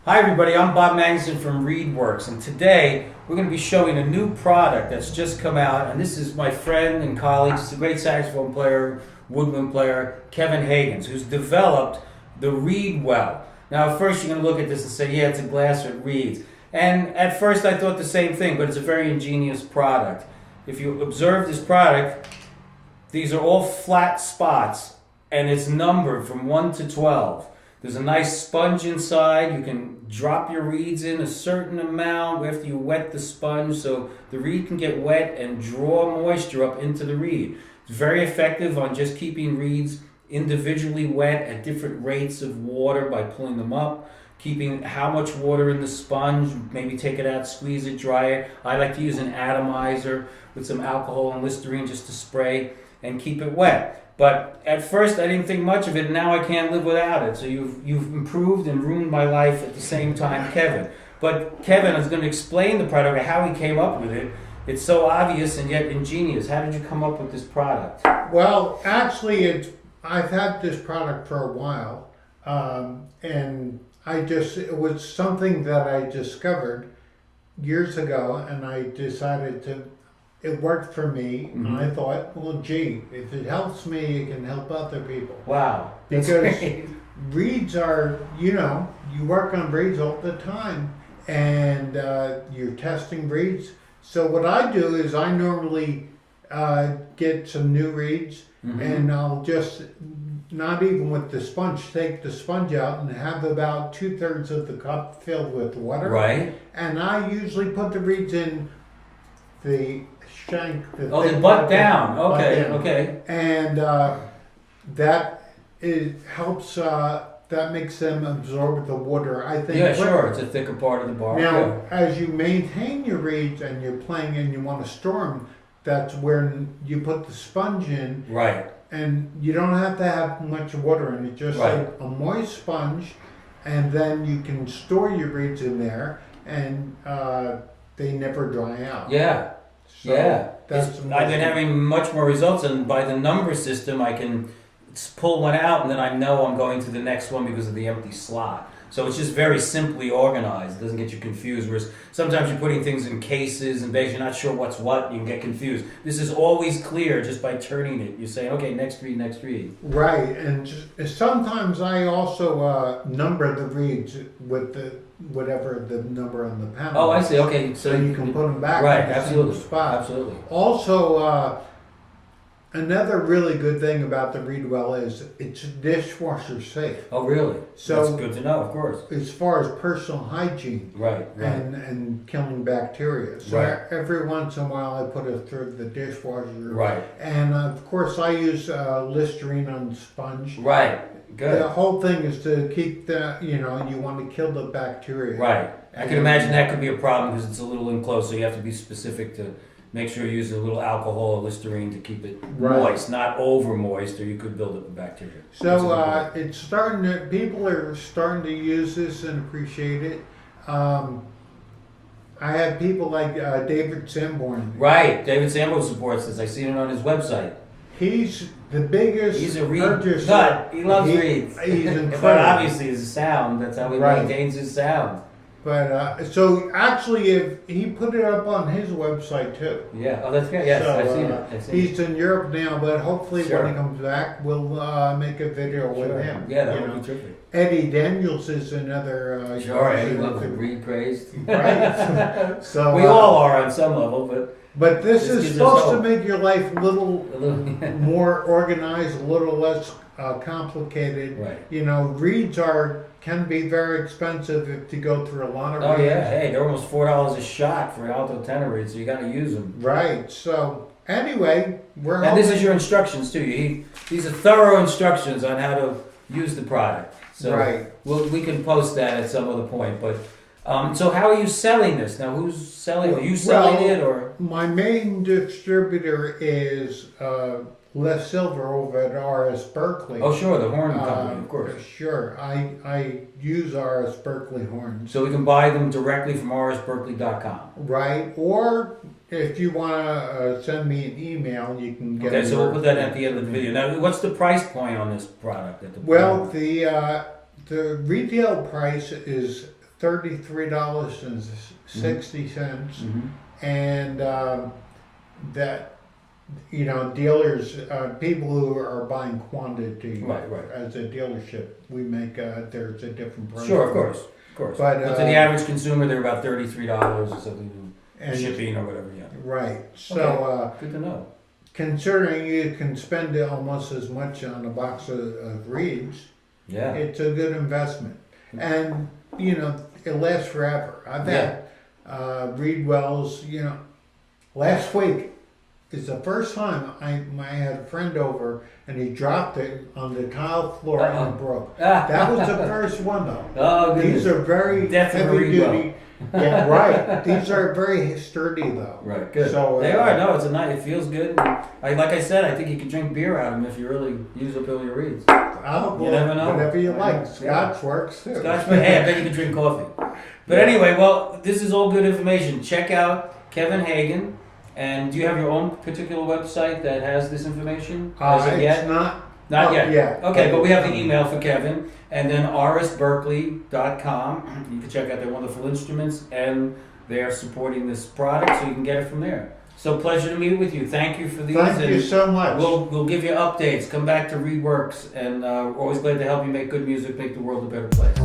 Hi everybody, I'm Bob Magnuson from ReedWorks, and today we're going to be showing a new product that's just come out, and this is my friend and colleague, he's a great saxophone player, woodwind player, Kevin Hagen, who's developed the Reed Well. Now at first you're going to look at this and say, yeah, it's a glass with reeds. And at first I thought the same thing, but it's a very ingenious product. If you observe this product, these are all flat spots, and it's numbered from 1 to 12. There's a nice sponge inside. You can drop your reeds in a certain amount after you wet the sponge so the reed can get wet and draw moisture up into the reed. It's very effective on just keeping reeds individually wet at different rates of water by pulling them up, keeping how much water in the sponge, maybe take it out, squeeze it, dry it. I like to use an atomizer with some alcohol and Listerine just to spray and keep it wet. But at first I didn't think much of it, and now I can't live without it. So you've improved and ruined my life at the same time, Kevin. But Kevin is going to explain the product, how he came up with it. It's so obvious and yet ingenious. How did you come up with this product? Well, actually, I've had this product for a while, and it was something that I discovered years ago, and I decided it worked for me, and I thought, well, gee, if it helps me, it can help other people. Wow. Because reeds are, you work on reeds all the time, and you're testing reeds. So what I do is I normally get some new reeds, and I'll just, not even with the sponge, take the sponge out and have about 2/3 of the cup filled with water. Right. And I usually put the reeds in the shank. The butt down. Okay, okay. And that helps. That makes them absorb the water, I think. Yeah, sure. It's a thicker part of the bark. Now, as you maintain your reeds and you're playing and you want to store them, that's when you put the sponge in. Right. And you don't have to have much water in it, just like a moist sponge, and then you can store your reeds in there, and they never dry out. Yeah. So I've been having much more results, and by the number system, I can pull one out, and then I know I'm going to the next one because of the empty slot. So it's just very simply organized. It doesn't get you confused, whereas sometimes you're putting things in cases and bags, you're not sure what's what, and you can get confused. This is always clear just by turning it. You say, okay, next reed, next reed. Right, and sometimes I also number the reeds with whatever the number on the panel. Oh, I see. Okay, so you can put them back right, in the absolutely. same spot. Absolutely. Also, another really good thing about the Reed Well is it's dishwasher safe. Oh, really? So that's good to know, of course. As far as personal hygiene, right. and killing bacteria. So every once in a while, I put it through the dishwasher. Right. And of course, I use Listerine on the sponge. Right. Good. The whole thing is to keep you want to kill the bacteria. Right. I can imagine that could be a problem because it's a little enclosed, so you have to be specific to make sure you use a little alcohol or Listerine to keep it moist, not over moist, or you could build up the bacteria. So it's starting to, people are starting to use this and appreciate it. I have people like David Sanborn. Right, David Sanborn supports this. I've seen it on his website. He's the biggest. He's a reed purchaser. nut. He loves reeds. He's incredible. But obviously, his sound. That's how he maintains his sound. But so actually, if he put it up on his website too. Yeah. Oh, that's good. Yes, so, I've seen it. He's in Europe now, but hopefully when he comes back, we'll make a video with him. Yeah, that would be terrific. Eddie Daniels is another. Sure, Eddie loves to reed praised. Right. So we all are on some level, but. But this is supposed to make your life a little more organized, a little less complicated. Right. Reeds can be very expensive if you go through a lot of reeds. Oh yeah, hey, they're almost $4 a shot for alto tenor reeds, so you got to use them. Right. So anyway, and this is your instructions too. These are thorough instructions on how to use the product. So we can post that at some other point, but. So how are you selling this? Now, who's selling? Are you selling it or? My main distributor is Les Silver over at RS Berkeley. Oh, sure, the horn company, of course. Sure, I use RS Berkeley horns. So we can buy them directly from rsberkeley.com. Right, or if you want to send me an email, you can get. Okay, so we'll put that at the end of the video. Now, what's the price point on this product? Well, the retail price is $33.60, and that dealers, people who are buying quantity, right. As a dealership, we make there's a different price. Sure, of course. But to the average consumer, they're about $33 or something, and shipping or whatever. Yeah. Right. So okay. Good to know. Considering you can spend almost as much on a box of reeds, yeah, it's a good investment, and it lasts forever. I've had reed wells. Last week is the first time I had a friend over and he dropped it on the tile floor and broke. That was the first one though. Oh, goodness. These are very heavy duty. Yeah, right. These are very sturdy though. Right, good. So they are. No, it's a nice. It feels good. Like I said, I think you can drink beer out of them if you really use up all your reeds. Oh, well, you never know. Whatever you like. Scotch works too. Scotch, hey, I bet you can drink coffee. But anyway, well, this is all good information. Check out Kevin Hagen. And do you have your own particular website that has this information? It's not yet. Yeah. Okay, but we have the email for Kevin, and then rsberkeley.com. You can check out their wonderful instruments, and they're supporting this product, so you can get it from there. So pleasure to meet with you. Thank you for these. Thank you so much. We'll give you updates. Come back to ReedWorks, and we're always glad to help you make good music, make the world a better place.